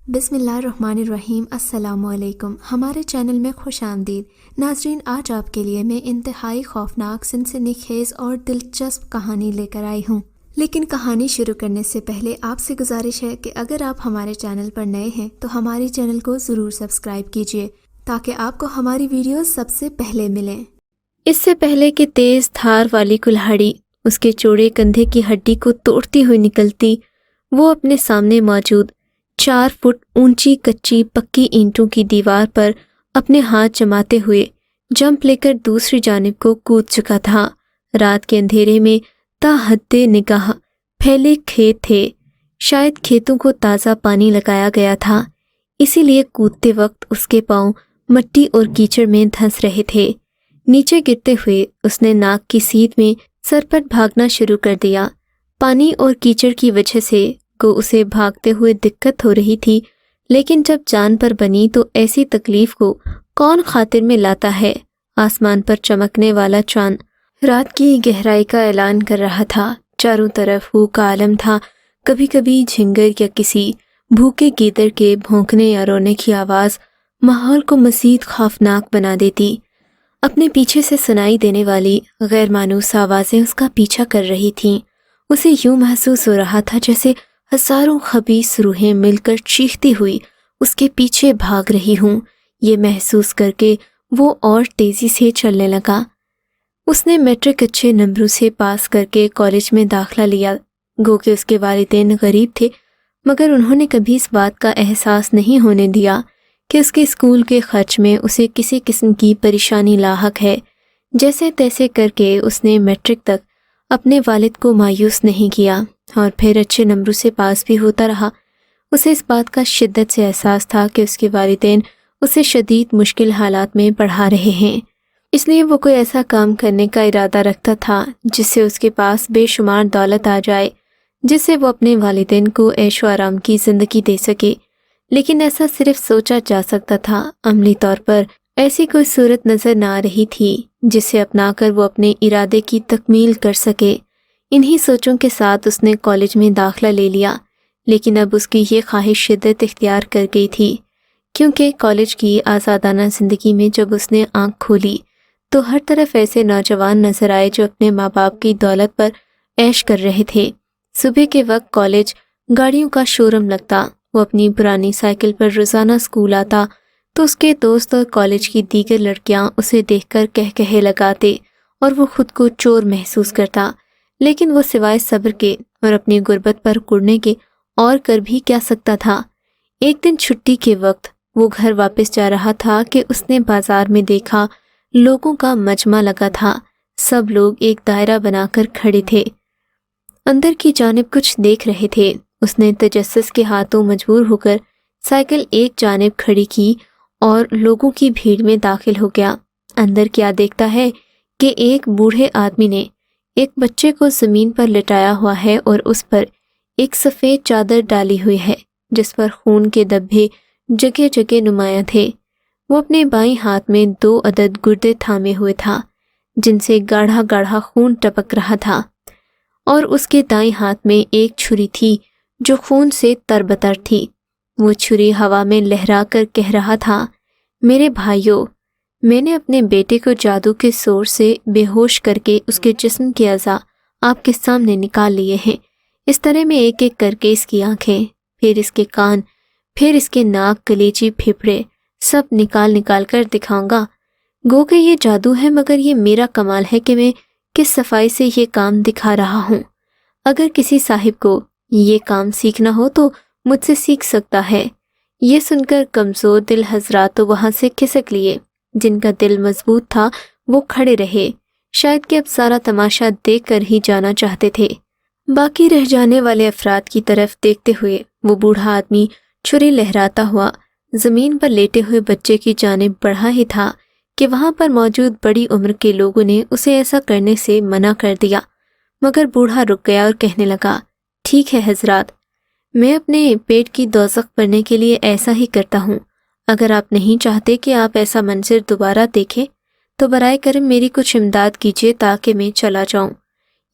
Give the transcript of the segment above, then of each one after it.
بسم اللہ الرحمن الرحیم۔ السلام علیکم، ہمارے چینل میں خوش آمدید۔ ناظرین، آج آپ کے لیے میں انتہائی خوفناک، سنسنی خیز اور دلچسپ کہانی لے کر آئی ہوں۔ لیکن کہانی شروع کرنے سے پہلے آپ سے گزارش ہے کہ اگر آپ ہمارے چینل پر نئے ہیں تو ہمارے چینل کو ضرور سبسکرائب کیجیے تاکہ آپ کو ہماری ویڈیوز سب سے پہلے ملیں۔ اس سے پہلے کہ تیز دھار والی کلہاڑی اس کے چوڑے کندھے کی ہڈی کو توڑتی ہوئی نکلتی، وہ اپنے سامنے موجود 4 فٹ اونچی کچی پکی اینٹوں کی دیوار پر اپنے ہاتھ جماتے ہوئے جمپ لے کر دوسری جانب کو کود چکا تھا۔ رات کے اندھیرے میں تا حد نگاہ پھیلے کھیت تھے، شاید کھیتوں کو تازہ پانی لگایا گیا تھا، اسی لیے کودتے وقت اس کے پاؤں مٹی اور کیچڑ میں دھنس رہے تھے۔ نیچے گرتے ہوئے اس نے ناک کی سیدھ میں سرپٹ بھاگنا شروع کر دیا۔ پانی اور کیچڑ کی وجہ سے کو اسے بھاگتے ہوئے دقت ہو رہی تھی، لیکن جب جان پر بنی تو ایسی تکلیف کو کون خاطر میں لاتا ہے۔ آسمان پر چمکنے والا چاند رات کی گہرائی کا اعلان کر رہا تھا، چاروں طرف وہ کا عالم تھا۔ کبھی کبھی جھنگر یا کسی بھوکے گیدڑ کے بھونکنے یا رونے کی آواز ماحول کو مزید خوفناک بنا دیتی۔ اپنے پیچھے سے سنائی دینے والی غیر مانوس آوازیں اس کا پیچھا کر رہی تھیں۔ اسے یوں محسوس ہو رہا تھا جیسے ہزاروں خبیث روحیں مل کر چیختی ہوئی اس کے پیچھے بھاگ رہی ہوں۔ یہ محسوس کر کے وہ اور تیزی سے چلنے لگا۔ اس نے میٹرک اچھے نمبروں سے پاس کر کے کالج میں داخلہ لیا۔ گو کہ اس کے والدین غریب تھے، مگر انہوں نے کبھی اس بات کا احساس نہیں ہونے دیا کہ اس کے اسکول کے خرچ میں اسے کسی قسم کی پریشانی لاحق ہے۔ جیسے تیسے کر کے اس نے میٹرک تک اپنے والد کو مایوس نہیں کیا اور پھر اچھے نمبروں سے پاس بھی ہوتا رہا۔ اسے اس بات کا شدت سے احساس تھا کہ اس کے والدین اسے شدید مشکل حالات میں پڑھا رہے ہیں، اس لیے وہ کوئی ایسا کام کرنے کا ارادہ رکھتا تھا جس سے اس کے پاس بے شمار دولت آ جائے، جس سے وہ اپنے والدین کو عیش و آرام کی زندگی دے سکے۔ لیکن ایسا صرف سوچا جا سکتا تھا، عملی طور پر ایسی کوئی صورت نظر نہ آ رہی تھی جسے اپنا کر وہ اپنے ارادے کی تکمیل کر سکے۔ انہی سوچوں کے ساتھ اس نے کالج میں داخلہ لے لیا، لیکن اب اس کی یہ خواہش شدت اختیار کر گئی تھی، کیونکہ کالج کی آزادانہ زندگی میں جب اس نے آنکھ کھولی تو ہر طرف ایسے نوجوان نظر آئے جو اپنے ماں باپ کی دولت پر عیش کر رہے تھے۔ صبح کے وقت کالج گاڑیوں کا شورم لگتا، وہ اپنی پرانی سائیکل پر روزانہ اسکول آتا تو اس کے دوست اور کالج کی دیگر لڑکیاں اسے دیکھ کر کہکہے لگاتے اور وہ خود کو چور محسوس کرتا، لیکن وہ سوائے صبر کے اور اپنی غربت پر کڑنے کے اور کر بھی کیا سکتا تھا۔ ایک دن چھٹی کے وقت وہ گھر واپس جا رہا تھا کہ اس نے بازار میں دیکھا لوگوں کا مجمع لگا تھا، سب لوگ ایک دائرہ بنا کر کھڑے تھے، اندر کی جانب کچھ دیکھ رہے تھے۔ اس نے تجسس کے ہاتھوں مجبور ہو کر سائیکل ایک جانب کھڑی کی اور لوگوں کی بھیڑ میں داخل ہو گیا۔ اندر کیا دیکھتا ہے کہ ایک بوڑھے آدمی نے ایک بچے کو زمین پر لٹایا ہوا ہے اور اس پر ایک سفید چادر ڈالی ہوئی ہے جس پر خون کے دھبے جگہ جگہ نمایاں تھے۔ وہ اپنے بائیں ہاتھ میں 2 عدد گردے تھامے ہوئے تھا جن سے گاڑھا گاڑھا خون ٹپک رہا تھا، اور اس کے دائیں ہاتھ میں ایک چھری تھی جو خون سے تربتر تھی۔ وہ چھری ہوا میں لہرا کر کہہ رہا تھا، میرے بھائیوں، میں نے اپنے بیٹے کو جادو کے زور سے بے ہوش کر کے اس کے جسم کے اعضاء آپ کے سامنے نکال لیے ہیں۔ اس طرح میں ایک ایک کر کے اس کی آنکھیں، پھر اس کے کان، پھر اس کے ناک، کلیجی، پھیپھڑے سب نکال نکال کر دکھاؤں گا۔ گو کہ یہ جادو ہے، مگر یہ میرا کمال ہے کہ میں کس صفائی سے یہ کام دکھا رہا ہوں۔ اگر کسی صاحب کو یہ کام سیکھنا ہو تو مجھ سے سیکھ سکتا ہے۔ یہ سن کر کمزور دل حضرات تو وہاں سے کھسک لیے، جن کا دل مضبوط تھا وہ کھڑے رہے، شاید کہ اب سارا تماشا دیکھ کر ہی جانا چاہتے تھے۔ باقی رہ جانے والے افراد کی طرف دیکھتے ہوئے وہ بوڑھا آدمی چھری لہراتا ہوا زمین پر لیٹے ہوئے بچے کی جانب بڑھا ہی تھا کہ وہاں پر موجود بڑی عمر کے لوگوں نے اسے ایسا کرنے سے منع کر دیا، مگر بوڑھا رک گیا اور کہنے لگا، ٹھیک ہے حضرات، میں اپنے پیٹ کی دوزخ بھرنے کے لیے ایسا ہی کرتا ہوں۔ اگر آپ نہیں چاہتے کہ آپ ایسا منظر دوبارہ دیکھیں تو برائے کرم میری کچھ امداد کیجیے تاکہ میں چلا جاؤں۔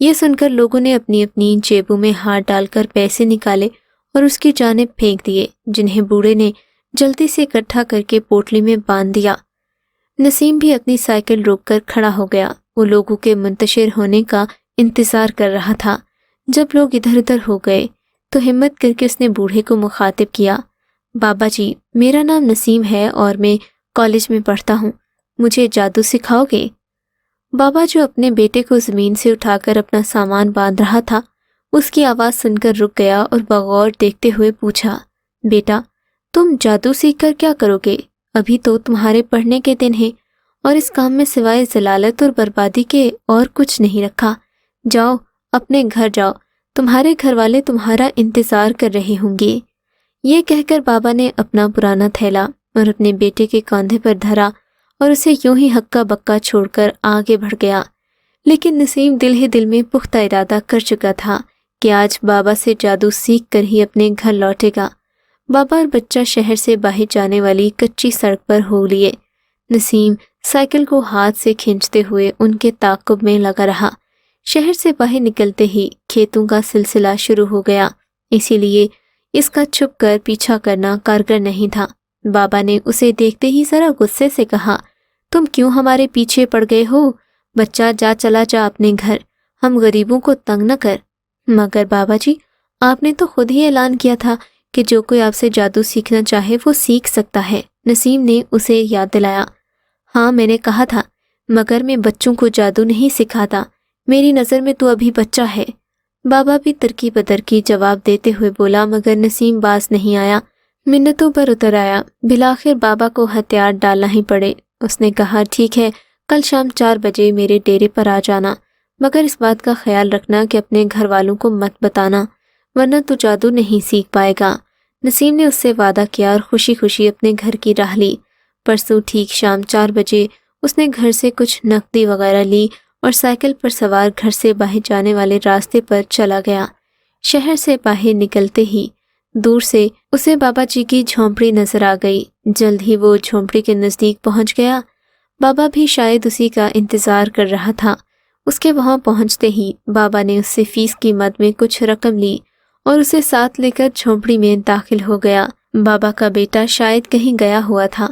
یہ سن کر لوگوں نے اپنی اپنی جیبوں میں ہاتھ ڈال کر پیسے نکالے اور اس کی جانب پھینک دیے، جنہیں بوڑھے نے جلدی سے اکٹھا کر کے پوٹلی میں باندھ دیا۔ نسیم بھی اپنی سائیکل روک کر کھڑا ہو گیا۔ وہ لوگوں کے منتشر ہونے کا انتظار کر رہا تھا۔ جب لوگ ادھر ادھر ہو گئے تو ہمت کر کے اس نے بوڑھے کو مخاطب کیا، بابا جی، میرا نام نسیم ہے اور میں کالج میں پڑھتا ہوں، مجھے جادو سکھاؤ گے؟ بابا، جو اپنے بیٹے کو زمین سے اٹھا کر اپنا سامان باندھ رہا تھا، اس کی آواز سن کر رک گیا اور بغور دیکھتے ہوئے پوچھا، بیٹا، تم جادو سیکھ کر کیا کرو گے؟ ابھی تو تمہارے پڑھنے کے دن ہیں اور اس کام میں سوائے ضلالت اور بربادی کے اور کچھ نہیں رکھا۔ جاؤ، اپنے گھر جاؤ، تمہارے گھر والے تمہارا انتظار کر رہے ہوں گے۔ یہ کہہ کر بابا نے اپنا پرانا تھیلا اور اپنے بیٹے کے کاندھے پر دھرا اور اسے یوں ہی ہکا بکا چھوڑ کر آگے بڑھ گیا۔ لیکن نسیم دل ہی دل میں پختہ ارادہ کر چکا تھا کہ آج بابا سے جادو سیکھ کر ہی اپنے گھر لوٹے گا۔ بابا اور بچہ شہر سے باہر جانے والی کچی سڑک پر ہو لیے۔ نسیم سائیکل کو ہاتھ سے کھینچتے ہوئے ان کے تعاقب میں لگا رہا۔ شہر سے باہر نکلتے ہی کھیتوں کا سلسلہ شروع ہو گیا، اسی لیے اس کا چھپ کر پیچھا کرنا کارگر نہیں تھا۔ بابا نے اسے دیکھتے ہی ذرا غصے سے کہا، تم کیوں ہمارے پیچھے پڑ گئے ہو؟ بچہ، چلا جا اپنے گھر، ہم غریبوں کو تنگ نہ کر۔ مگر بابا جی، آپ نے تو خود ہی اعلان کیا تھا کہ جو کوئی آپ سے جادو سیکھنا چاہے وہ سیکھ سکتا ہے، نسیم نے اسے یاد دلایا۔ ہاں، میں نے کہا تھا، مگر میں بچوں کو جادو نہیں سکھاتا، میری نظر میں تو ابھی بچہ ہے۔ بابا بھی ترکی بدرکی جواب دیتے ہوئے بولا، مگر نسیم باز نہیں آیا، منتوں پر اتر آیا۔ بالآخر بابا کو ہتھیار ڈالنا ہی پڑے۔ اس نے کہا، ٹھیک ہے، کل شام 4 بجے میرے ڈیرے پر آ جانا، مگر اس بات کا خیال رکھنا کہ اپنے گھر والوں کو مت بتانا، ورنہ تو جادو نہیں سیکھ پائے گا۔ نسیم نے اس سے وعدہ کیا اور خوشی خوشی اپنے گھر کی راہ لی۔ پرسوں ٹھیک شام 4 بجے اس نے گھر سے کچھ نقدی وغیرہ لی اور سائیکل پر سوار گھر سے باہر جانے والے راستے پر چلا گیا۔ شہر سے باہر نکلتے ہی دور سے اسے بابا جی کی جھونپڑی نظر آ گئی۔ جلد ہی وہ جھونپڑی کے نزدیک پہنچ گیا۔ بابا بھی شاید اسی کا انتظار کر رہا تھا۔ اس کے وہاں پہنچتے ہی بابا نے اس سے فیس کی مد میں کچھ رقم لی اور اسے ساتھ لے کر جھونپڑی میں داخل ہو گیا۔ بابا کا بیٹا شاید کہیں گیا ہوا تھا،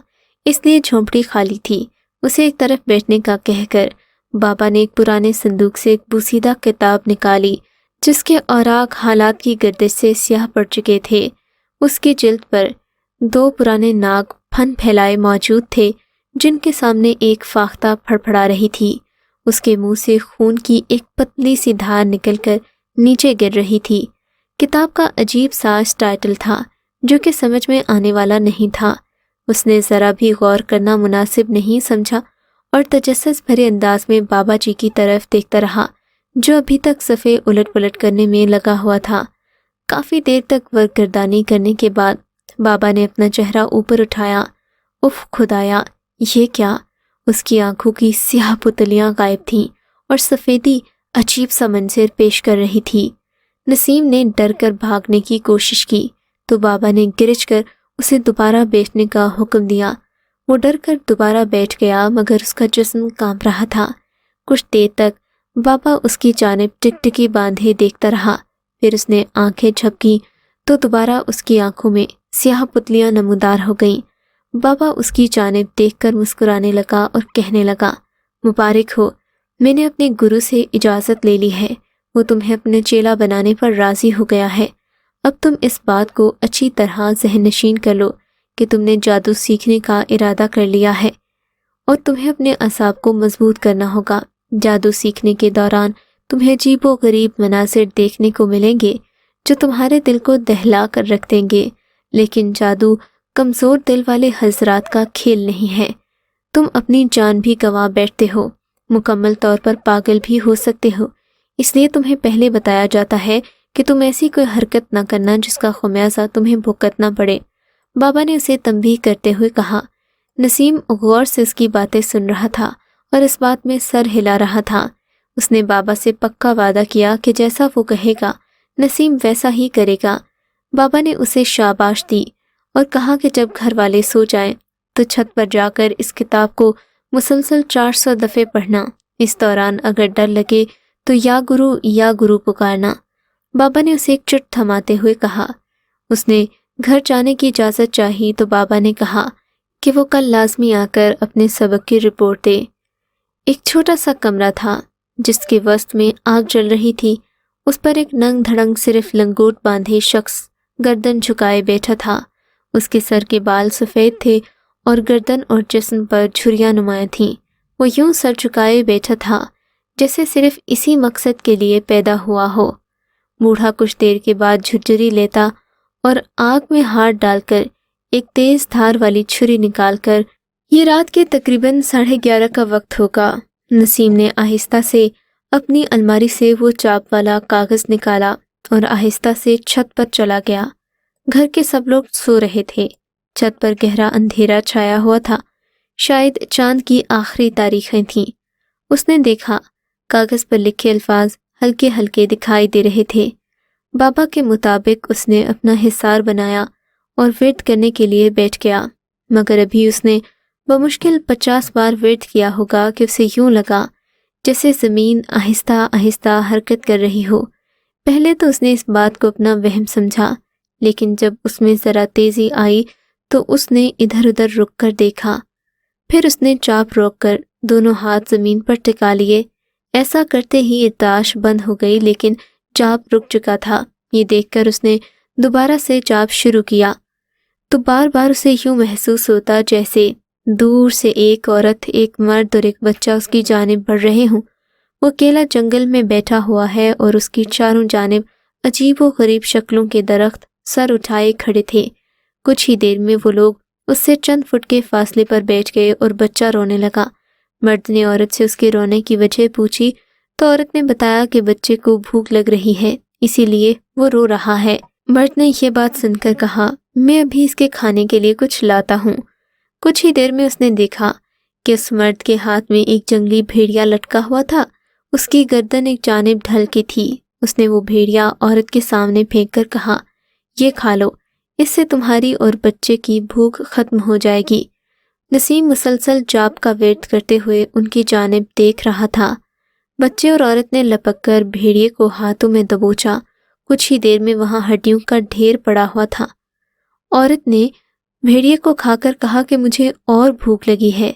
اس لیے جھونپڑی خالی تھی۔ اسے ایک طرف بیٹھنے کا کہہ کر بابا نے ایک پرانے صندوق سے ایک بوسیدہ کتاب نکالی جس کے اوراق حالات کی گردش سے سیاہ پڑ چکے تھے۔ اس کی جلد پر 2 پرانے ناگ پھن پھیلائے موجود تھے، جن کے سامنے ایک فاختہ پھڑپھڑا رہی تھی۔ اس کے منہ سے خون کی ایک پتلی سی دھار نکل کر نیچے گر رہی تھی۔ کتاب کا عجیب سا ٹائٹل تھا جو کہ سمجھ میں آنے والا نہیں تھا۔ اس نے ذرا بھی غور کرنا مناسب نہیں سمجھا اور تجسس بھرے انداز میں بابا جی کی طرف دیکھتا رہا، جو ابھی تک صفحے الٹ پلٹ کرنے میں لگا ہوا تھا۔ کافی دیر تک ورگردانی کرنے کے بعد بابا نے اپنا چہرہ اوپر اٹھایا۔ اف خدایا، یہ کیا؟ اس کی آنکھوں کی سیاہ پتلیاں غائب تھیں اور سفیدی عجیب سا منظر پیش کر رہی تھی۔ نسیم نے ڈر کر بھاگنے کی کوشش کی تو بابا نے گرج کر اسے دوبارہ بیٹھنے کا حکم دیا۔ وہ ڈر کر دوبارہ بیٹھ گیا، مگر اس کا جسم کانپ رہا تھا۔ کچھ دیر تک بابا اس کی جانب ٹکٹکی باندھے دیکھتا رہا، پھر اس نے آنکھیں جھپکیں تو دوبارہ اس کی آنکھوں میں سیاہ پتلیاں نمودار ہو گئیں۔ بابا اس کی جانب دیکھ کر مسکرانے لگا اور کہنے لگا، مبارک ہو، میں نے اپنے گرو سے اجازت لے لی ہے، وہ تمہیں اپنے چیلا بنانے پر راضی ہو گیا ہے۔ اب تم اس بات کو اچھی طرح ذہن نشین کر لو کہ تم نے جادو سیکھنے کا ارادہ کر لیا ہے اور تمہیں اپنے اعصاب کو مضبوط کرنا ہوگا۔ جادو سیکھنے کے دوران تمہیں عجیب و غریب مناظر دیکھنے کو ملیں گے جو تمہارے دل کو دہلا کر رکھ دیں گے، لیکن جادو کمزور دل والے حضرات کا کھیل نہیں ہے۔ تم اپنی جان بھی گنوا بیٹھتے ہو، مکمل طور پر پاگل بھی ہو سکتے ہو، اس لیے تمہیں پہلے بتایا جاتا ہے کہ تم ایسی کوئی حرکت نہ کرنا جس کا خمیازہ تمہیں بھگتنا پڑے۔ بابا نے اسے تنبیہ کرتے ہوئے کہا۔ نسیم غور سے اس کی باتیں سن رہا تھا اور اس بات میں سر ہلا رہا تھا۔ اس نے بابا سے پکا وعدہ کیا کہ جیسا وہ کہے گا نسیم ویسا ہی کرے گا۔ بابا نے اسے شاباش دی اور کہا کہ جب گھر والے سو جائیں تو چھت پر جا کر اس کتاب کو مسلسل 400 دفعے پڑھنا، اس دوران اگر ڈر لگے تو یا گرو پکارنا۔ بابا نے اسے ایک چٹ تھماتے ہوئے کہا۔ اس نے گھر جانے کی اجازت چاہی تو بابا نے کہا کہ وہ کل لازمی آ کر اپنے سبق کی رپورٹ دے۔ ایک چھوٹا سا کمرہ تھا جس کے وسط میں آگ جل رہی تھی، اس پر ایک ننگ دھڑنگ صرف لنگوٹ باندھے شخص گردن جھکائے بیٹھا تھا۔ اس کے سر کے بال سفید تھے اور گردن اور جسم پر جھریاں نمایاں تھیں۔ وہ یوں سر جھکائے بیٹھا تھا جیسے صرف اسی مقصد کے لیے پیدا ہوا ہو۔ بوڑھا کچھ دیر کے بعد جھرجھری لیتا اور آگ میں ہاتھ ڈال کر ایک تیز دھار والی چھری نکال کر، یہ رات کے تقریباً 11:30 کا وقت ہوگا، نسیم نے آہستہ سے اپنی الماری سے وہ چاپ والا کاغذ نکالا اور آہستہ سے چھت پر چلا گیا۔ گھر کے سب لوگ سو رہے تھے، چھت پر گہرا اندھیرا چھایا ہوا تھا، شاید چاند کی آخری تاریخیں تھیں۔ اس نے دیکھا کاغذ پر لکھے الفاظ ہلکے ہلکے دکھائی دے رہے تھے۔ بابا کے مطابق اس نے اپنا حصار بنایا اور ورد کرنے کے لیے بیٹھ گیا، مگر ابھی اس نے بمشکل 50 بار ورد کیا ہوگا کہ اسے یوں لگا جیسے زمین آہستہ آہستہ حرکت کر رہی ہو۔ پہلے تو اس نے اس بات کو اپنا وہم سمجھا، لیکن جب اس میں ذرا تیزی آئی تو اس نے ادھر ادھر رک کر دیکھا۔ پھر اس نے چاپ روک کر دونوں ہاتھ زمین پر ٹکا لیے۔ ایسا کرتے ہی ارتعاش بند ہو گئی، لیکن چاپ رک چکا تھا۔ یہ دیکھ کر اس نے دوبارہ سے چاپ شروع کیا تو بار بار اسے یوں محسوس ہوتا جیسے دور سے ایک عورت، ایک مرد اور ایک بچہ اس کی جانب بڑھ رہے ہوں۔ وہ اکیلا جنگل میں بیٹھا ہوا ہے اور اس کی چاروں جانب عجیب و غریب شکلوں کے درخت سر اٹھائے کھڑے تھے۔ کچھ ہی دیر میں وہ لوگ اس سے چند فٹ کے فاصلے پر بیٹھ گئے اور بچہ رونے لگا۔ مرد نے عورت سے اس کے رونے کی وجہ پوچھی تو عورت نے بتایا کہ بچے کو بھوک لگ رہی ہے، اسی لیے وہ رو رہا ہے۔ مرد نے یہ بات سن کر کہا، میں ابھی اس کے کھانے کے لیے کچھ لاتا ہوں۔ کچھ ہی دیر میں اس نے دیکھا کہ اس مرد کے ہاتھ میں ایک جنگلی بھیڑیا لٹکا ہوا تھا۔ اس کی گردن ایک جانب ڈھل کے تھی۔ اس نے وہ بھیڑیا عورت کے سامنے پھینک کر کہا، یہ کھا لو، اس سے تمہاری اور بچے کی بھوک ختم ہو جائے گی۔ نسیم مسلسل جاپ کا ورد کرتے ہوئے ان کی جانب دیکھ رہا تھا۔ بچے اور عورت نے لپک کر بھیڑیے کو ہاتھوں میں دبوچا۔ کچھ ہی دیر میں وہاں ہڈیوں کا ڈھیر پڑا ہوا تھا۔ عورت نے بھیڑیے کو کھا کر کہا کہ مجھے اور بھوک لگی ہے۔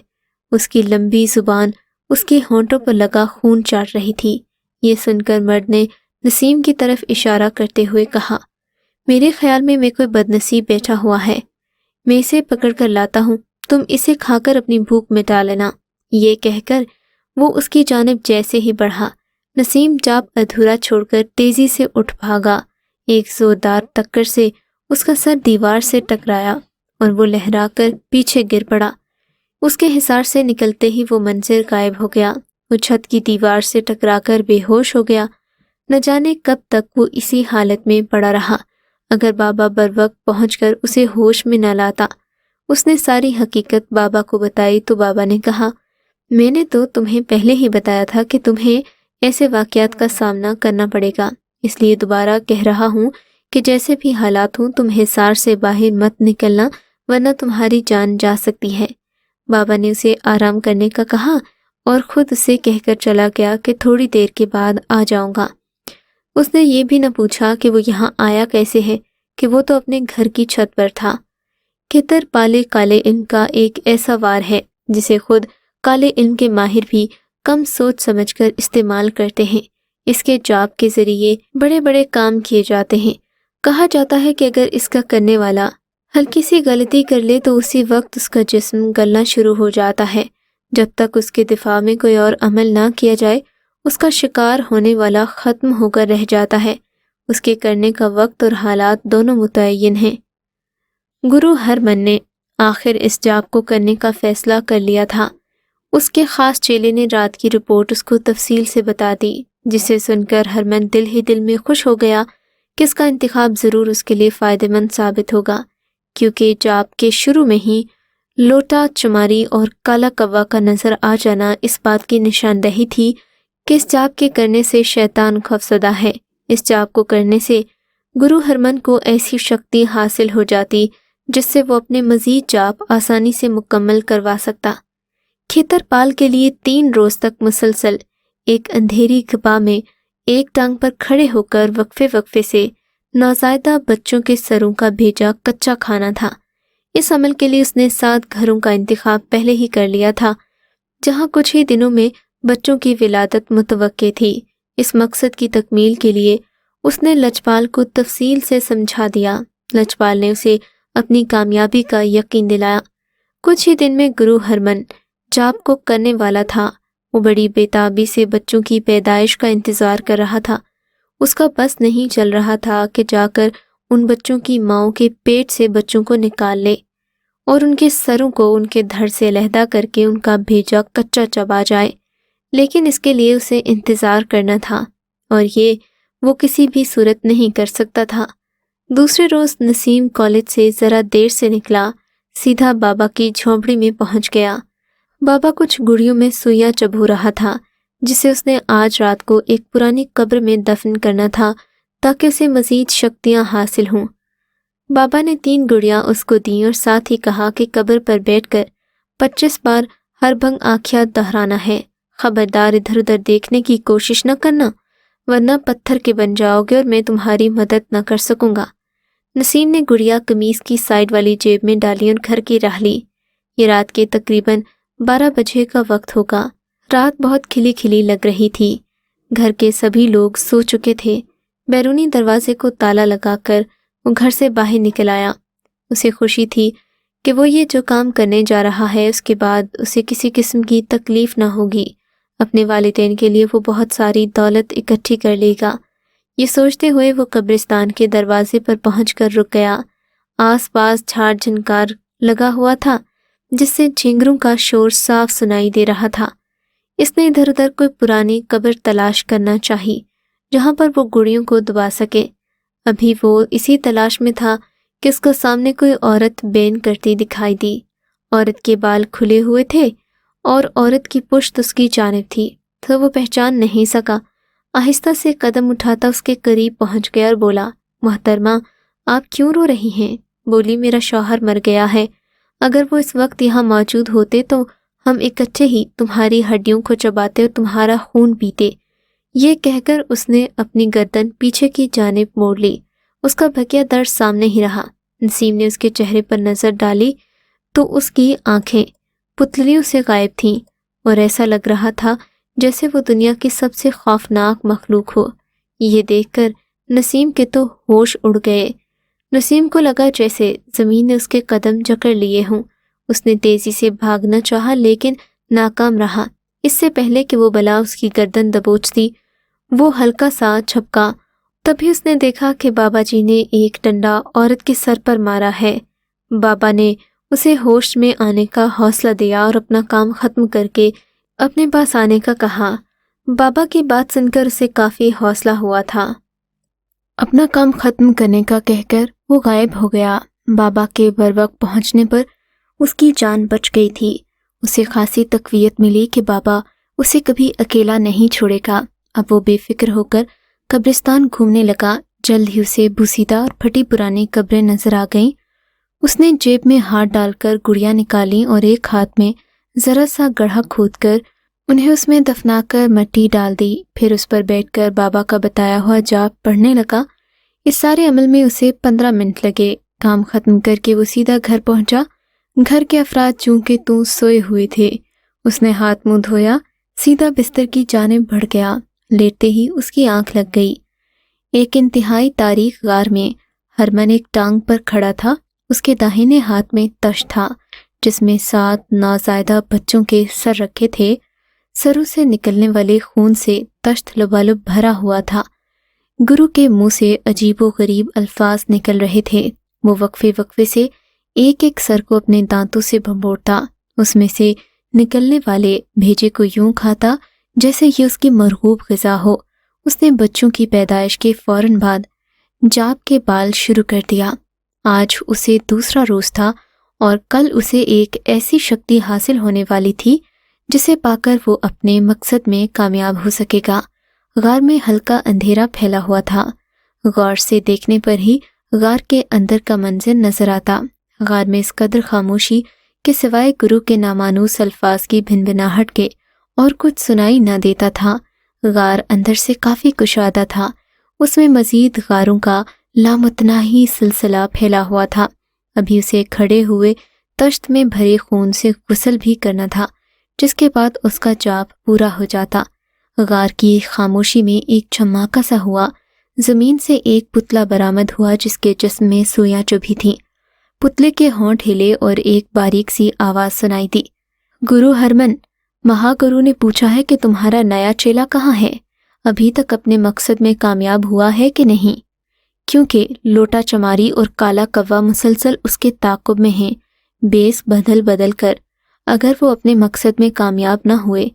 اس کی لمبی زبان اس کے ہونٹوں پر لگا خون چاٹ رہی تھی۔ یہ سن کر مرد نے نسیم کی طرف اشارہ کرتے ہوئے کہا، میرے خیال میں کوئی بدنصیب بیٹھا ہوا ہے، میں اسے پکڑ کر لاتا ہوں، تم اسے کھا کر اپنی بھوک مٹا لینا۔ یہ کہہ کر وہ اس کی جانب جیسے ہی بڑھا، نسیم چاپ ادھورا چھوڑ کر تیزی سے اٹھ بھاگا۔ ایک زوردار ٹکر سے اس کا سر دیوار سے ٹکرایا اور وہ لہرا کر پیچھے گر پڑا۔ اس کے حصار سے نکلتے ہی وہ منظر غائب ہو گیا۔ وہ چھت کی دیوار سے ٹکرا کر بے ہوش ہو گیا۔ نہ جانے کب تک وہ اسی حالت میں پڑا رہا۔ اگر بابا بروقت پہنچ کر اسے ہوش میں نہ لاتا۔ اس نے ساری حقیقت بابا کو بتائی تو بابا نے کہا، میں نے تو تمہیں پہلے ہی بتایا تھا کہ تمہیں ایسے واقعات کا سامنا کرنا پڑے گا، اس لیے دوبارہ کہہ رہا ہوں کہ جیسے بھی حالات ہوں تم حصار سے باہر مت نکلنا، ورنہ تمہاری جان جا سکتی ہے۔ بابا نے اسے آرام کرنے کا کہا اور خود اسے کہہ کر چلا گیا کہ تھوڑی دیر کے بعد آ جاؤں گا۔ اس نے یہ بھی نہ پوچھا کہ وہ یہاں آیا کیسے ہے، کہ وہ تو اپنے گھر کی چھت پر تھا۔ کھتر پالے کالے علم کا ایک ایسا وار ہے جسے خود کالے علم کے ماہر بھی کم سوچ سمجھ کر استعمال کرتے ہیں۔ اس کے جاپ کے ذریعے بڑے بڑے کام کیے جاتے ہیں۔ کہا جاتا ہے کہ اگر اس کا کرنے والا ہلکی سی غلطی کر لے تو اسی وقت اس کا جسم گلنا شروع ہو جاتا ہے۔ جب تک اس کے دفاع میں کوئی اور عمل نہ کیا جائے اس کا شکار ہونے والا ختم ہو کر رہ جاتا ہے۔ اس کے کرنے کا وقت اور حالات دونوں متعین ہیں۔ گرو ہرمن نے آخر اس جاپ کو کرنے کا فیصلہ کر لیا تھا۔ اس کے خاص چیلے نے رات کی رپورٹ اس کو تفصیل سے بتا دی، جسے سن کر ہرمن دل ہی دل میں خوش ہو گیا کہ اس کا انتخاب ضرور اس کے لیے فائدہ مند ثابت ہوگا، کیونکہ جاپ کے شروع میں ہی لوٹا چماری اور کالا کوا کا نظر آ جانا اس بات کی نشاندہی تھی کہ اس جاپ کے کرنے سے شیطان خوفزدہ ہے۔ اس جاپ کو کرنے سے گرو ہرمن کو ایسی شکتی حاصل ہو جاتی جس سے وہ اپنے مزید جاپ آسانی سے مکمل کروا سکتا۔ کھیتر پال کے لیے 3 روز تک مسلسل ایک اندھیری غبا میں ایک ٹانگ پر کھڑے ہو کر وقفے وقفے سے نوزائیدہ بچوں کے سروں کا بھیجا کچا کھانا تھا۔ اس عمل کے لیے اس نے 7 گھروں کا انتخاب پہلے ہی کر لیا تھا جہاں کچھ ہی دنوں میں بچوں کی ولادت متوقع تھی۔ اس مقصد کی تکمیل کے لیے اس نے لجپال کو تفصیل سے سمجھا دیا۔ لجپال نے اسے اپنی کامیابی کا یقین دلایا۔ کچھ ہی دن میں گرو ہرمن جاپ کو کرنے والا تھا۔ وہ بڑی بےتابی سے بچوں کی پیدائش کا انتظار کر رہا تھا۔ اس کا بس نہیں چل رہا تھا کہ جا کر ان بچوں کی ماؤں کے پیٹ سے بچوں کو نکال لے اور ان کے سروں کو ان کے دھڑ سے علیحدہ کر کے ان کا بھیجا کچا چبا جائے، لیکن اس کے لیے اسے انتظار کرنا تھا اور یہ وہ کسی بھی صورت نہیں کر سکتا تھا۔ دوسرے روز نسیم کالج سے ذرا دیر سے نکلا، سیدھا بابا کی جھونپڑی میں پہنچ گیا۔ بابا کچھ گڑیوں میں سوئیاں چبھو رہا تھا جسے اس نے آج رات کو ایک پرانی قبر میں دفن کرنا تھا تاکہ اسے مزید شکتیاں حاصل ہوں۔ بابا نے 3 گڑیاں اس کو دیں اور ساتھ ہی کہا کہ قبر پر بیٹھ کر 25 بار ہر بھنگ آکھیا دہرانا ہے۔ خبردار ادھر ادھر دیکھنے کی کوشش نہ کرنا ورنہ پتھر کے بن جاؤ گے اور میں تمہاری مدد نہ کر سکوں گا۔ نسیم نے گڑیا قمیص کی سائیڈ والی جیب میں ڈالی اور گھر کی راہ لی۔ یہ رات کے تقریباً 12 بجے کا وقت ہوگا۔ رات بہت کھلی کھلی لگ رہی تھی۔ گھر کے سبھی لوگ سو چکے تھے۔ بیرونی دروازے کو تالا لگا کر وہ گھر سے باہر نکل آیا۔ اسے خوشی تھی کہ وہ یہ جو کام کرنے جا رہا ہے اس کے بعد اسے کسی قسم کی تکلیف نہ ہوگی۔ اپنے والدین کے لیے وہ بہت ساری دولت اکٹھی کر لے گا۔ یہ سوچتے ہوئے وہ قبرستان کے دروازے پر پہنچ کر رک گیا۔ آس پاس جھاڑ جھنکار لگا ہوا تھا جس سے جھینگروں کا شور صاف سنائی دے رہا تھا۔ اس نے ادھر ادھر کوئی پرانی قبر تلاش کرنا چاہی جہاں پر وہ گڑیوں کو دبا سکے۔ ابھی وہ اسی تلاش میں تھا کہ اس کو سامنے کوئی عورت بین کرتی دکھائی دی۔ عورت کے بال کھلے ہوئے تھے اور عورت کی پشت اس کی جانب تھی تو وہ پہچان نہیں سکا۔ آہستہ سے قدم اٹھاتا اس کے قریب پہنچ گیا اور بولا، محترمہ آپ کیوں رو رہی ہیں؟ بولی، میرا شوہر مر گیا ہے۔ اگر وہ اس وقت یہاں موجود ہوتے تو ہم اکٹھے ہی تمہاری ہڈیوں کو چباتے اور تمہارا خون پیتے۔ یہ کہہ کر اس نے اپنی گردن پیچھے کی جانب موڑ لی۔ اس کا بھکیا درد سامنے ہی رہا۔ نسیم نے اس کے چہرے پر نظر ڈالی تو اس کی آنکھیں پتلیوں سے غائب تھیں اور ایسا لگ رہا تھا جیسے وہ دنیا کی سب سے خوفناک مخلوق ہو۔ یہ دیکھ کر نسیم کے تو ہوش اڑ گئے۔ نسیم کو لگا جیسے زمین نے اس کے قدم جکڑ لیے ہوں۔ اس نے تیزی سے بھاگنا چاہا لیکن ناکام رہا۔ اس سے پہلے کہ وہ بلا اس کی گردن دبوچتی وہ ہلکا سا جھپکا۔ تبھی اس نے دیکھا کہ بابا جی نے ایک ڈنڈا عورت کے سر پر مارا ہے۔ بابا نے اسے ہوش میں آنے کا حوصلہ دیا اور اپنا کام ختم کر کے اپنے پاس آنے کا کہا۔ بابا کی بات سن کر اسے کافی حوصلہ ہوا تھا۔ اپنا کام ختم کرنے کا کہہ کر وہ غائب ہو گیا۔ بابا کے بروقت پہنچنے پر اس کی جان بچ گئی تھی۔ اسے خاصی تقویت ملی کہ بابا اسے کبھی اکیلا نہیں چھوڑے گا۔ اب وہ بے فکر ہو کر قبرستان گھومنے لگا۔ جلد ہی اسے بوسیدہ اور پھٹی پرانی قبریں نظر آ گئیں۔ اس نے جیب میں ہاتھ ڈال کر گڑیاں نکالیں اور ایک ہاتھ میں ذرا سا گڑھا کھود کر انہیں اس میں دفنا کر مٹی ڈال دی۔ پھر اس پر بیٹھ کر بابا کا بتایا ہوا جاپ پڑھنے لگا۔ اس سارے عمل میں اسے 15 منٹ لگے۔ کام ختم کر کے وہ سیدھا گھر پہنچا۔ گھر کے افراد چونکہ سوئے ہوئے تھے۔ اس نے ہاتھ منہ دھویا، سیدھا بستر کی جانب بڑھ گیا۔ لیٹتے ہی اس کی آنکھ لگ گئی۔ ایک انتہائی تاریک غار میں ہرمن ایک ٹانگ پر کھڑا تھا۔ اس کے داہنے ہاتھ میں تشت تھا جس میں 7 نوزائیدہ بچوں کے سر رکھے تھے۔ سروں سے نکلنے والے خون سے تشت لبالب بھرا ہوا تھا۔ گرو کے منہ سے عجیب و غریب الفاظ نکل رہے تھے۔ وہ وقفے وقفے سے ایک ایک سر کو اپنے دانتوں سے بھنبوڑتا، اس میں سے نکلنے والے بھیجے کو یوں کھاتا جیسے یہ اس کی مرغوب غذا ہو۔ اس نے بچوں کی پیدائش کے فوراً بعد جاپ کے بال شروع کر دیا۔ آج اسے دوسرا روز تھا اور کل اسے ایک ایسی شکتی حاصل ہونے والی تھی جسے پا کر وہ اپنے مقصد میں کامیاب ہو سکے گا۔ غار میں ہلکا اندھیرا پھیلا ہوا تھا۔ غور سے دیکھنے پر ہی غار کے اندر کا منظر نظر آتا۔ غار میں اس قدر خاموشی کہ سوائے گرو کے نامانوس الفاظ کی بھنبھناہٹ کے اور کچھ سنائی نہ دیتا تھا۔ غار اندر سے کافی کشادہ تھا۔ اس میں مزید غاروں کا لامتناہی سلسلہ پھیلا ہوا تھا۔ ابھی اسے کھڑے ہوئے تشت میں بھرے خون سے غسل بھی کرنا تھا، جس کے بعد اس کا جاپ پورا ہو جاتا۔ غار کی خاموشی میں ایک چماکا سا ہوا۔ زمین سے ایک پتلا برآمد ہوا جس کے جسم میں سویاں چبھی تھیں۔ پتلے کے ہونٹ ہلے اور ایک باریک سی آواز سنائی دی۔ گرو ہرمن، مہا گرو نے پوچھا ہے کہ تمہارا نیا چیلا کہاں ہے؟ ابھی تک اپنے مقصد میں کامیاب ہوا ہے کہ نہیں؟ کیونکہ لوٹا چماری اور کالا کوا مسلسل اس کے تعاقب میں ہیں، بیس بدل بدل کر۔ اگر وہ اپنے مقصد میں کامیاب نہ ہوئے،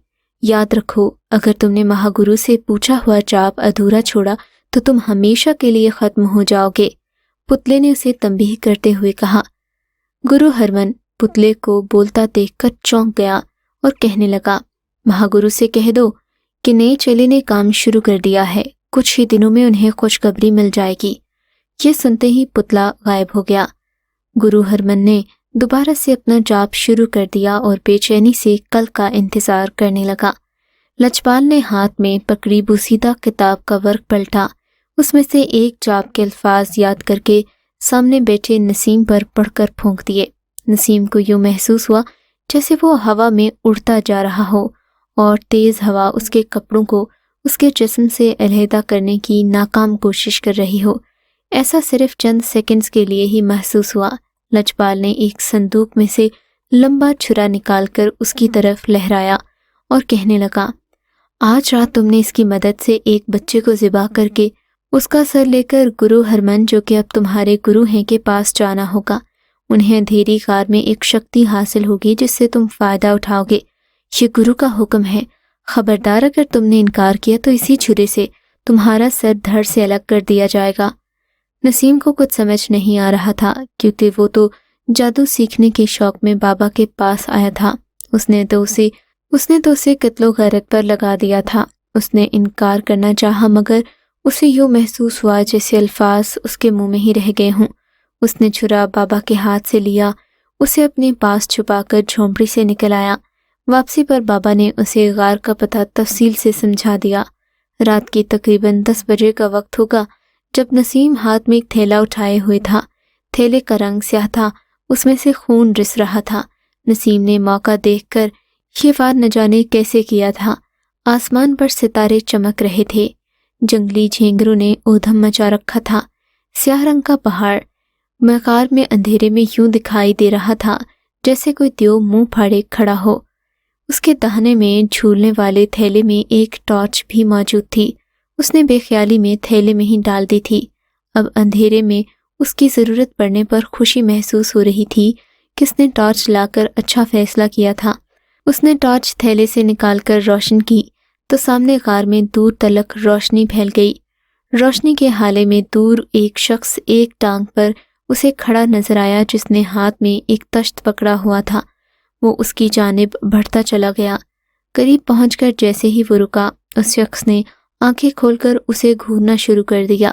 یاد رکھو، اگر تم نے مہا گرو سے پوچھا ہوا جاپ ادھورا چھوڑا تو تم ہمیشہ کے لیے ختم ہو جاؤ گے۔ پتلے نے اسے تنبیہ کرتے ہوئے کہا۔ گرو ہرمن پتلے کو بولتا دیکھ کر چونک گیا اور کہنے لگا، مہا گرو سے کہہ دو کہ نئے چیلے نے کام شروع کر دیا ہے، کچھ ہی دنوں میں انہیں خوشخبری مل جائے گی۔ یہ سنتے ہی پتلا غائب ہو گیا۔ گرو ہرمن نے دوبارہ سے اپنا جاپ شروع کر دیا اور بے چینی سے کل کا انتظار کرنے لگا۔ لجپال نے ہاتھ میں پکڑی بوسیدہ کتاب کا ورق پلٹا، اس میں سے ایک جاپ کے الفاظ یاد کر کے سامنے بیٹھے نسیم پر پڑھ کر پھونک دیے۔ نسیم کو یوں محسوس ہوا جیسے وہ ہوا میں اڑتا جا رہا ہو اور تیز ہوا اس کے کپڑوں کو اس کے جسم سے علیحدہ کرنے کی ناکام کوشش کر رہی ہو۔ ایسا صرف چند سیکنڈز کے لیے ہی محسوس ہوا۔ لجپال نے ایک صندوق میں سے لمبا چھرا نکال کر اس کی طرف لہرایا اور کہنے لگا، آج رات تم نے اس کی مدد سے ایک بچے کو ذبح کر کے اس کا سر لے کر گرو ہرمن، جو کہ اب تمہارے گرو ہیں، کے پاس جانا ہوگا۔ انہیں اندھیری غار میں ایک شکتی حاصل ہوگی جس سے تم فائدہ اٹھاؤ گے۔ یہ گرو کا حکم ہے۔ خبردار، اگر تم نے انکار کیا تو اسی چھرے سے تمہارا سر دھڑ سے الگ کر دیا جائے گا۔ نسیم کو کچھ سمجھ نہیں آ رہا تھا، کیونکہ وہ تو جادو سیکھنے کے شوق میں بابا کے پاس آیا تھا۔ اس نے تو اسے قتل و غارت پر لگا دیا تھا۔ اس نے انکار کرنا چاہا، مگر اسے یوں محسوس ہوا جیسے الفاظ اس کے منہ میں ہی رہ گئے ہوں۔ اس نے چھرا بابا کے ہاتھ سے لیا، اسے اپنے پاس چھپا کر جھونپڑی سے نکل آیا۔ واپسی پر بابا نے اسے غار کا پتہ تفصیل سے سمجھا دیا۔ رات کی تقریباً 10 بجے کا وقت ہوگا جب نسیم ہاتھ میں ایک تھیلا اٹھائے ہوئے تھا۔ تھیلے کا رنگ سیاہ تھا، اس میں سے خون رس رہا تھا۔ نسیم نے موقع دیکھ کر یہ وار نہ جانے کیسے کیا تھا۔ آسمان پر ستارے چمک رہے تھے، جنگلی جھینگروں نے اودھم مچا رکھا تھا۔ سیاہ رنگ کا پہاڑ مغار میں اندھیرے میں یوں دکھائی دے رہا تھا جیسے کوئی دیو منہ پھاڑے کھڑا ہو۔ اس کے دہنے میں جھولنے والے تھیلے میں ایک ٹارچ بھی موجود تھی۔ اس نے بے خیالی میں تھیلے میں ہی ڈال دی تھی۔ اب اندھیرے میں اس کی ضرورت پڑنے پر خوشی محسوس ہو رہی تھی کہ اس نے ٹارچ لا کر اچھا فیصلہ کیا تھا۔ اس نے ٹارچ تھیلے سے نکال کر روشن کی تو سامنے غار میں دور تلک روشنی پھیل گئی۔ روشنی کے حالے میں دور ایک شخص ایک ٹانگ پر اسے کھڑا نظر آیا، جس نے ہاتھ میں ایک تشت پکڑا ہوا تھا۔ وہ اس کی جانب بڑھتا چلا گیا۔ قریب پہنچ کر جیسے ہی وہ رکا، اس شخص نے آنکھیں کھول کر اسے گھورنا شروع کر دیا۔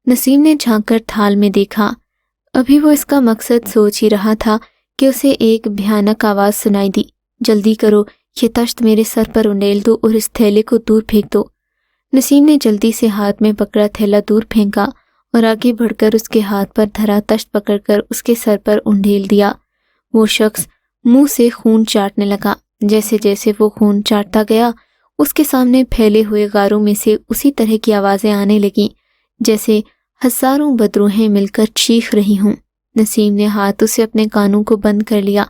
نسیم نے جھانک کر تھال میں دیکھا۔ ابھی وہ اس کا مقصد سوچ ہی رہا تھا کہ اسے ایک بھیانک آواز سنائی دی، جلدی کرو، یہ تشت میرے سر پر انڈیل دو اور اس تھیلے کو دور پھینک دو۔ نسیم نے جلدی سے ہاتھ میں پکڑا تھیلا دور پھینکا اور آگے بڑھ کر اس کے ہاتھ پر دھرا تشت پکڑ کر اس کے سر پر انڈیل دیا۔ وہ شخص منہ سے خون چاٹنے لگا۔ جیسے جیسے وہ خون چاٹتا گیا، اس کے سامنے پھیلے ہوئے غاروں میں سے اسی طرح کی آوازیں آنے لگیں جیسے ہزاروں بدروہیں مل کر چیخ رہی ہوں۔ نسیم نے ہاتھوں سے اپنے کانوں کو بند کر لیا۔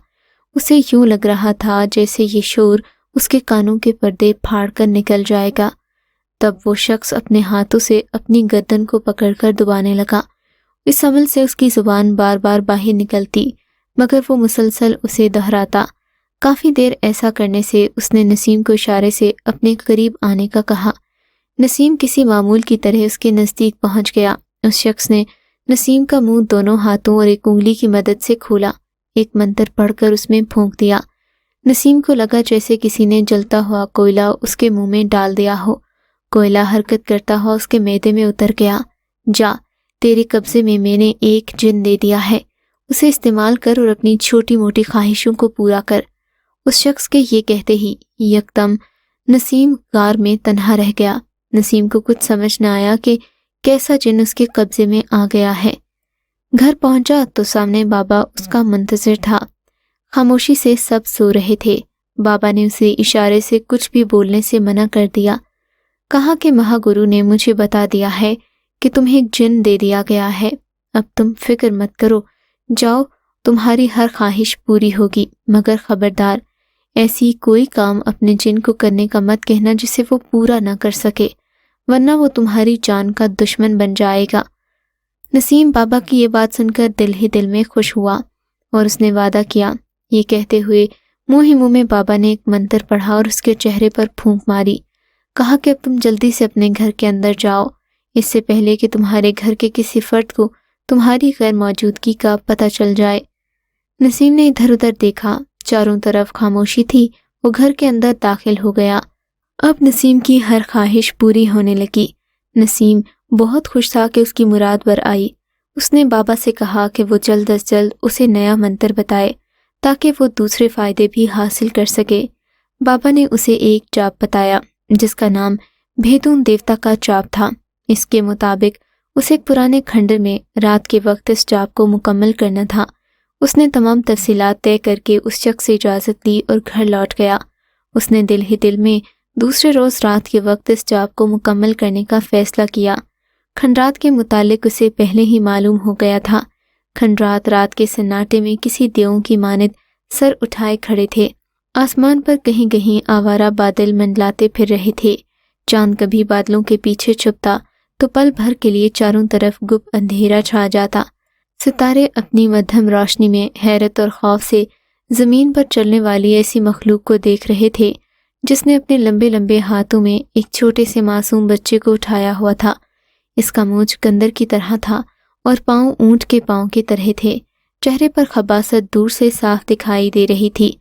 اسے یوں لگ رہا تھا جیسے یہ شور اس کے کانوں کے پردے پھاڑ کر نکل جائے گا۔ تب وہ شخص اپنے ہاتھوں سے اپنی گردن کو پکڑ کر دبانے لگا۔ اس عمل سے اس کی زبان بار بار باہر نکلتی، مگر وہ مسلسل اسے دہراتا۔ کافی دیر ایسا کرنے سے اس نے نسیم کو اشارے سے اپنے قریب آنے کا کہا۔ نسیم کسی معمول کی طرح اس کے نزدیک پہنچ گیا۔ اس شخص نے نسیم کا منہ دونوں ہاتھوں اور ایک انگلی کی مدد سے کھولا، ایک منتر پڑھ کر اس میں پھونک دیا۔ نسیم کو لگا جیسے کسی نے جلتا ہوا کوئلہ اس کے منہ میں ڈال دیا ہو۔ کوئلہ حرکت کرتا ہوا اس کے معدے میں اتر گیا۔ جا، تیرے قبضے میں میں نے ایک جن دے دیا ہے، اسے استعمال کر اور اپنی چھوٹی موٹی خواہشوں کو پورا کر۔ اس شخص کے یہ کہتے ہی یکدم نسیم غار میں تنہا رہ گیا۔ نسیم کو کچھ سمجھ نہ آیا کہ کیسا جن اس کے قبضے میں آ گیا ہے۔ گھر پہنچا تو سامنے بابا اس کا منتظر تھا۔ خاموشی سے سب سو رہے تھے۔ بابا نے اسے اشارے سے کچھ بھی بولنے سے منع کر دیا۔ کہا کہ مہا گرو نے مجھے بتا دیا ہے کہ تمہیں ایک جن دے دیا گیا ہے، اب تم فکر مت کرو، جاؤ تمہاری ہر خواہش پوری ہوگی، مگر خبردار ایسی کوئی کام اپنے جن کو کرنے کا مت کہنا جسے وہ پورا نہ کر سکے، ورنہ وہ تمہاری جان کا دشمن بن جائے گا۔ نسیم بابا کی یہ بات سن کر دل ہی دل میں خوش ہوا اور اس نے وعدہ کیا۔ یہ کہتے ہوئے منہ ہی منہ میں بابا نے ایک منتر پڑھا اور اس کے چہرے پر پھونک ماری۔ کہا کہ اب تم جلدی سے اپنے گھر کے اندر جاؤ، اس سے پہلے کہ تمہارے گھر کے کسی فرد کو تمہاری غیر موجودگی کا پتہ چل جائے۔ نسیم نے ادھر ادھر دیکھا، چاروں طرف خاموشی تھی۔ وہ گھر کے اندر داخل ہو گیا۔ اب نسیم کی ہر خواہش پوری ہونے لگی۔ نسیم بہت خوش تھا کہ اس کی مراد بر آئی۔ اس نے بابا سے کہا کہ وہ جلد از جلد اسے نیا منتر بتائے تاکہ وہ دوسرے فائدے بھی حاصل کر سکے۔ بابا نے اسے ایک جاپ بتایا جس کا نام بھیدون دیوتا کا جاپ تھا۔ اس کے مطابق اسے ایک پرانے کھنڈر میں رات کے وقت اس جاپ کو مکمل کرنا تھا۔ اس نے تمام تفصیلات طے کر کے اس شخص سے اجازت لی اور گھر لوٹ گیا۔ اس نے دل ہی دل میں دوسرے روز رات کے وقت اس جاپ کو مکمل کرنے کا فیصلہ کیا۔ کھنڈرات کے متعلق اسے پہلے ہی معلوم ہو گیا تھا۔ کھنڈرات رات کے سناٹے میں کسی دیو کی مانند سر اٹھائے کھڑے تھے۔ آسمان پر کہیں کہیں آوارہ بادل منڈلاتے پھر رہے تھے۔ چاند کبھی بادلوں کے پیچھے چھپتا تو پل بھر کے لیے چاروں طرف گپ اندھیرا چھا جاتا۔ ستارے اپنی مدھم روشنی میں حیرت اور خوف سے زمین پر چلنے والی ایسی مخلوق کو دیکھ رہے تھے جس نے اپنے لمبے لمبے ہاتھوں میں ایک چھوٹے سے معصوم بچے کو اٹھایا ہوا تھا۔ اس کا مونچھ گندر کی طرح تھا اور پاؤں اونٹ کے پاؤں کی طرح تھے۔ چہرے پر خباثت دور سے صاف دکھائی دے رہی تھی۔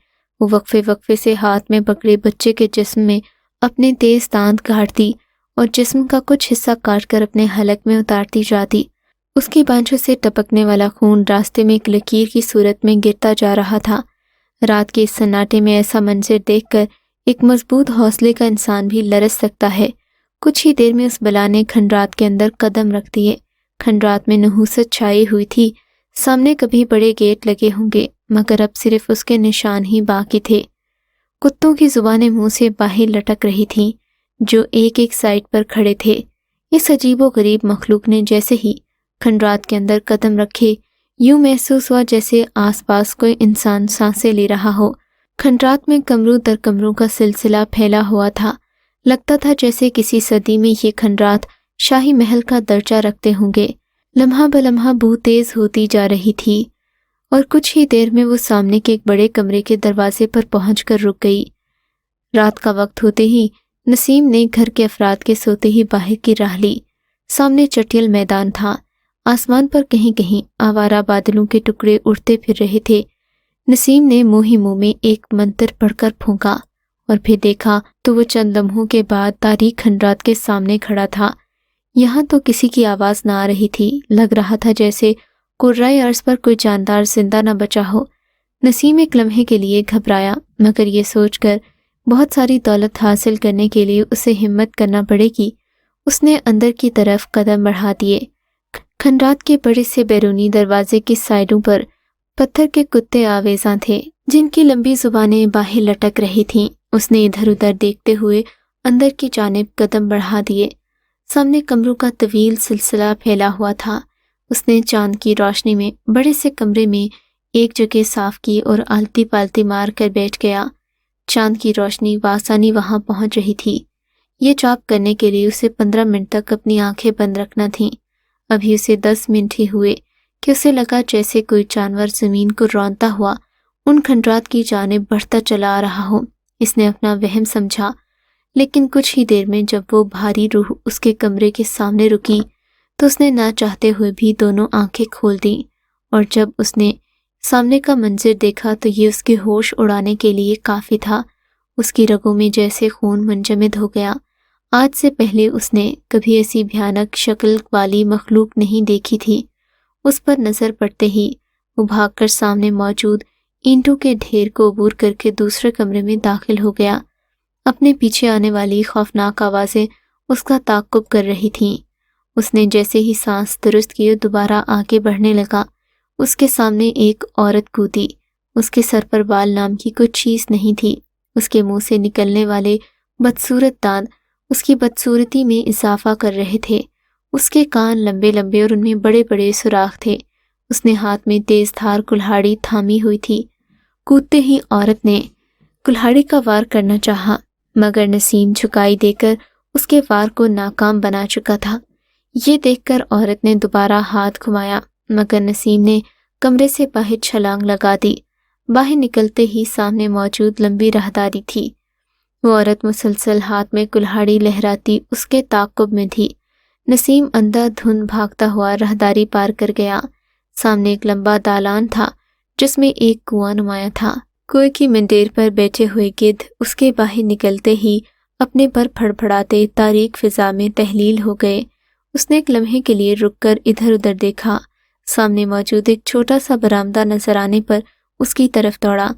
وہ وقفے وقفے سے ہاتھ میں پکڑے بچے کے جسم میں اپنے تیز دانت کاٹتی اور جسم کا کچھ حصہ کاٹ کر اپنے حلق میں اتارتی جاتی۔ اس کی بانجھوں سے ٹپکنے والا خون راستے میں ایک لکیر کی صورت میں گرتا جا رہا تھا۔ رات کے اس سناٹے میں ایسا منظر دیکھ کر ایک مضبوط حوصلے کا انسان بھی لرز سکتا ہے۔ کچھ ہی دیر میں اس بلا نے کھنڈرات کے اندر قدم رکھ دیے۔ کھنڈرات میں نحوست چھائی ہوئی تھی۔ سامنے کبھی بڑے گیٹ لگے ہوں گے مگر اب صرف اس کے نشان ہی باقی تھے۔ کتوں کی زبانیں منہ سے باہر لٹک رہی تھیں جو ایک ایک سائڈ پر کھڑے تھے۔ اس عجیب و غریب مخلوق نے جیسے ہی کھنڈرات کے اندر قدم رکھے یوں محسوس ہوا جیسے آس پاس کوئی انسان سانسیں لے رہا ہو۔ کھنڈرات میں کمروں در کمروں کا سلسلہ پھیلا ہوا تھا۔ لگتا تھا جیسے کسی صدی میں یہ کھنڈرات شاہی محل کا درجہ رکھتے ہوں گے۔ لمحہ بلمحہ بو تیز ہوتی جا رہی تھی اور کچھ ہی دیر میں وہ سامنے کے ایک بڑے کمرے کے دروازے پر پہنچ کر رک گئی۔ رات کا وقت ہوتے ہی نسیم نے گھر کے افراد کے سوتے ہی باہر کی راہ لی۔ سامنے چٹیل میدان تھا۔ آسمان پر کہیں کہیں آوارہ بادلوں کے ٹکڑے اڑتے پھر رہے تھے۔ نسیم نے منہ ہی منہ میں ایک منتر پڑھ کر پھونکا اور پھر دیکھا تو وہ چند لمحوں کے بعد تاریک کھنڈرات کے سامنے کھڑا تھا۔ یہاں تو کسی کی آواز نہ آ رہی تھی۔ لگ رہا تھا جیسے کرۂ ارض پر کوئی جاندار زندہ نہ بچا ہو۔ نسیم ایک لمحے کے لیے گھبرایا مگر یہ سوچ کر بہت ساری دولت حاصل کرنے کے لیے اسے ہمت کرنا پڑے گی، اس نے اندر کی طرف قدم بڑھا دیے۔ کھنڈرات کے بڑے سے بیرونی دروازے کی سائڈوں پر پتھر کے کتے آویزاں تھے جن کی لمبی زبانیں باہر لٹک رہی تھیں۔ اس نے ادھر ادھر دیکھتے ہوئے اندر کی جانب قدم بڑھا دیے۔ سامنے کمروں کا طویل سلسلہ پھیلا ہوا تھا۔ اس نے چاند کی روشنی میں بڑے سے کمرے میں ایک جگہ صاف کی اور آلتی پالتی مار کر بیٹھ گیا۔ چاند کی روشنی بآسانی وہاں پہنچ رہی تھی۔ یہ جاپ کرنے کے لیے اسے 15 منٹ تک اپنی آنکھیں بند رکھنا تھیں۔ ابھی اسے 10 منٹ ہی ہوئے کہ اسے لگا جیسے کوئی جانور زمین کو رونتا ہوا ان کھنڈرات کی جانب بڑھتا چلا آ رہا ہو۔ اس نے اپنا وہم سمجھا، لیکن کچھ ہی دیر میں جب وہ بھاری روح اس کے کمرے کے سامنے رکی تو اس نے نہ چاہتے ہوئے بھی دونوں آنکھیں کھول دیں، اور جب اس نے سامنے کا منظر دیکھا تو یہ اس کے ہوش اڑانے کے لیے کافی تھا۔ اس کی رگوں میں جیسے خون منجمد ہو گیا۔ آج سے پہلے اس نے کبھی ایسی بھیانک شکل والی مخلوق نہیں دیکھی تھی۔ اس پر نظر پڑتے ہی وہ بھاگ کر سامنے موجود اینٹوں کے ڈھیر کو عبور کر کے دوسرے کمرے میں داخل ہو گیا۔ اپنے پیچھے آنے والی خوفناک آوازیں اس کا تعقب کر رہی تھیں۔ اس نے جیسے ہی سانس درست کی اور دوبارہ آگے بڑھنے لگا، اس کے سامنے ایک عورت کودی۔ اس کے سر پر بال نام کی کوئی چیز نہیں تھی۔ اس کے منہ سے نکلنے والے بدصورت دانت اس کی بدصورتی میں اضافہ کر رہے تھے۔ اس کے کان لمبے لمبے اور ان میں بڑے بڑے سوراخ تھے۔ اس نے ہاتھ میں تیز دھار کلہاڑی تھامی ہوئی تھی۔ کودتے ہی عورت نے کلہاڑی کا وار کرنا چاہا، مگر نسیم جھکائی دے کر اس کے وار کو ناکام بنا چکا تھا۔ یہ دیکھ کر عورت نے دوبارہ ہاتھ گھمایا، مگر نسیم نے کمرے سے باہر چھلانگ لگا دی۔ باہر نکلتے ہی سامنے موجود لمبی راہداری تھی۔ وہ عورت مسلسل ہاتھ میں کلہاڑی لہراتی اس کے تعاقب میں تھی۔ نسیم اندھا دھند بھاگتا ہوا راہداری پار کر گیا۔ سامنے ایک لمبا دالان تھا جس میں ایک کنواں نمایاں تھا۔ کنویں کی منڈیر پر بیٹھے ہوئے گدھ اس کے باہر نکلتے ہی اپنے پر پھڑپھڑاتے تاریک فضا میں تحلیل ہو گئے۔ اس نے ایک لمحے کے لیے رک کر ادھر ادھر دیکھا۔ سامنے موجود ایک چھوٹا سا برآمدہ نظر آنے پر اس کی طرف دوڑا۔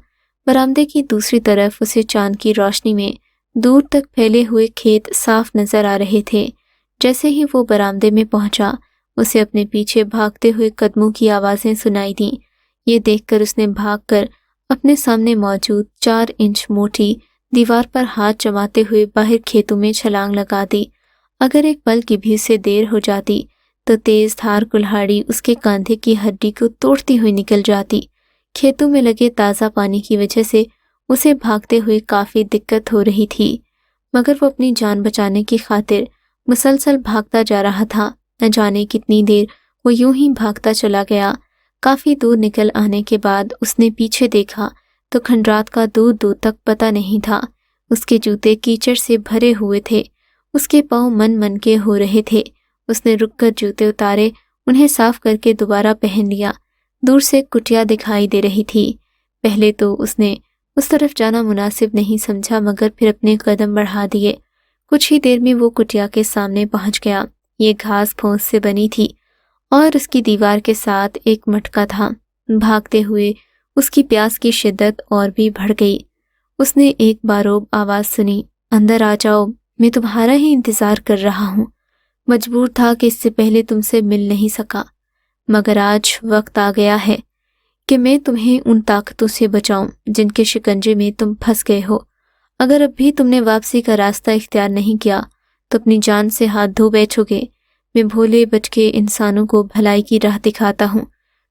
برآمدے کی دوسری طرف اسے چاند کی روشنی میں دور تک پھیلے ہوئے کھیت صاف نظر آ رہے تھے۔ جیسے ہی وہ برآمدے میں پہنچا، اسے اپنے پیچھے بھاگتے ہوئے قدموں کی آوازیں سنائی دیں۔ یہ دیکھ کر اس نے بھاگ کر اپنے سامنے موجود 4 انچ موٹی دیوار پر ہاتھ جماتے ہوئے باہر کھیتوں میں چھلانگ لگا دی۔ اگر ایک پل کی بھی اسے دیر ہو جاتی تو تیز دھار کلہاڑی اس کے کاندھے کی ہڈی کو توڑتی ہوئی نکل جاتی۔ کھیتوں میں لگے تازہ پانی کی وجہ سے اسے بھاگتے ہوئے کافی دقت ہو رہی تھی، مگر وہ اپنی جان بچانے کی خاطر مسلسل بھاگتا جا رہا تھا۔ نہ جانے کتنی دیر وہ یوں ہی بھاگتا چلا گیا۔ کافی دور نکل آنے کے بعد اس نے پیچھے دیکھا تو کھنڈرات کا دور دور تک پتہ نہیں تھا۔ اس کے جوتے کیچڑ سے بھرے ہوئے تھے، اس کے پاؤں من کے ہو رہے تھے۔ اس نے رک کر جوتے اتارے، انہیں صاف کر کے دوبارہ پہن لیا۔ دور سے کٹیا دکھائی دے رہی تھی۔ پہلے تو اس نے اس طرف جانا مناسب نہیں سمجھا، مگر پھر اپنے قدم بڑھا دیے۔ کچھ ہی دیر میں وہ کٹیا کے سامنے پہنچ گیا۔ یہ گھاس پھوس سے بنی تھی اور اس کی دیوار کے ساتھ ایک مٹکا تھا۔ بھاگتے ہوئے اس کی پیاس کی شدت اور بھی بڑھ گئی۔ اس نے ایک باروب آواز سنی، اندر آ جاؤ، میں تمہارا ہی انتظار کر رہا ہوں۔ مجبور تھا کہ اس سے پہلے تم سے مل نہیں سکا، مگر آج وقت آ گیا ہے کہ میں تمہیں ان طاقتوں سے بچاؤں جن کے شکنجے میں تم پھنس گئے ہو۔ اگر اب بھی تم نے واپسی کا راستہ اختیار نہیں کیا تو اپنی جان سے ہاتھ دھو بیٹھو گے۔ میں بھولے بچکے انسانوں کو بھلائی کی راہ دکھاتا ہوں۔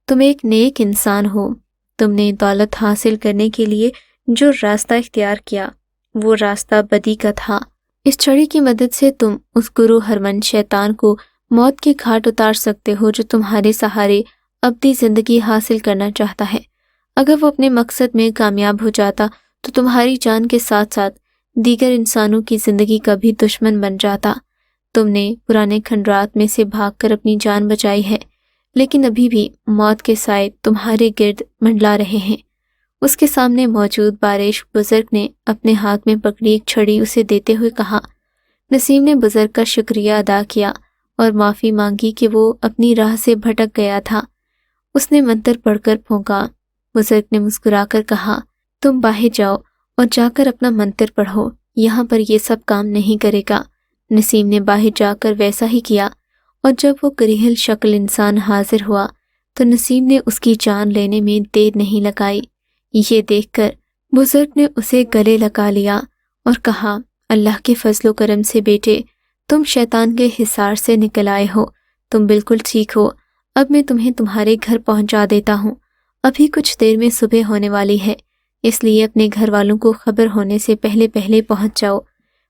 تم ایک نیک انسان ہو۔ تم نے دولت حاصل کرنے کے لیے جو راستہ اختیار کیا وہ راستہ بدی کا تھا۔ اس چھڑی کی مدد سے تم اس گرو ہرمن شیطان کو موت کے گھاٹ اتار سکتے ہو جو تمہارے سہارے ابدی زندگی حاصل کرنا چاہتا ہے۔ اگر وہ اپنے مقصد میں کامیاب ہو جاتا تو تمہاری جان کے ساتھ ساتھ دیگر انسانوں کی زندگی کا بھی دشمن بن جاتا۔ تم نے پرانے کھنڈرات میں سے بھاگ کر اپنی جان بچائی ہے، لیکن ابھی بھی موت کے سائے تمہارے گرد منڈلا رہے ہیں۔ اس کے سامنے موجود بارش بزرگ نے اپنے ہاتھ میں پکڑی ایک چھڑی اسے دیتے ہوئے کہا۔ نسیم نے بزرگ کا شکریہ ادا کیا اور معافی مانگی کہ وہ اپنی راہ سے بھٹک گیا تھا۔ اس نے منتر پڑھ کر پھونکا۔ بزرگ نے مسکرا کر کہا، تم باہر جاؤ اور جا کر اپنا منتر پڑھو، یہاں پر یہ سب کام نہیں کرے گا۔ نسیم نے باہر جا کر ویسا ہی کیا، اور جب وہ کریہل شکل انسان حاضر ہوا تو نسیم نے اس کی جان لینے میں دیر نہیں لگائی۔ یہ دیکھ کر بزرگ نے اسے گلے لگا لیا اور کہا، اللہ کے فضل و کرم سے بیٹے، تم شیطان کے حصار سے نکل آئے ہو، تم بالکل ٹھیک ہو۔ اب میں تمہیں تمہارے گھر پہنچا دیتا ہوں۔ ابھی کچھ دیر میں صبح ہونے والی ہے، اس لیے اپنے گھر والوں کو خبر ہونے سے پہلے پہنچ جاؤ،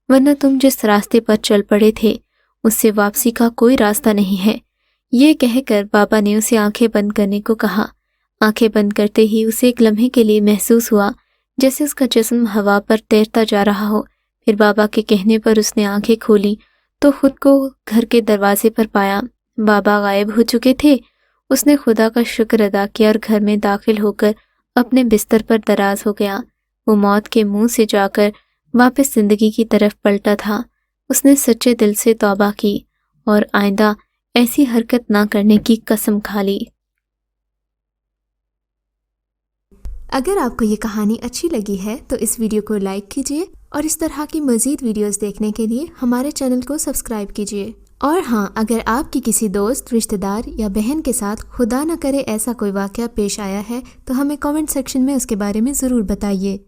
ورنہ تم جس راستے پر چل پڑے تھے اس سے واپسی کا کوئی راستہ نہیں ہے۔ یہ کہہ کر بابا نے اسے آنکھیں بند کرنے کو کہا۔ آنکھیں بند کرتے ہی اسے ایک لمحے کے لیے محسوس ہوا جیسے اس کا جسم ہوا پر تیرتا جا رہا ہو۔ پھر بابا کے کہنے پر اس نے آنکھیں کھولی تو خود کو گھر کے دروازے پر پایا۔ بابا غائب ہو چکے تھے۔ اس نے خدا کا شکر ادا کیا اور گھر میں داخل ہو کر اپنے بستر پر دراز ہو گیا۔ وہ موت کے منہ سے جا کر واپس زندگی کی طرف پلٹا تھا۔ اس نے سچے دل سے توبہ کی اور آئندہ ایسی حرکت نہ کرنے کی قسم کھا لی۔ اگر آپ کو یہ کہانی اچھی لگی ہے تو اس ویڈیو کو لائک کیجیے اور اس طرح کی مزید ویڈیوز دیکھنے کے لیے ہمارے چینل کو سبسکرائب کیجیے۔ اور ہاں، اگر آپ کی کسی دوست، رشتہ دار یا بہن کے ساتھ خدا نہ کرے ایسا کوئی واقعہ پیش آیا ہے تو ہمیں کامنٹ سیکشن میں اس کے بارے میں ضرور بتائیے۔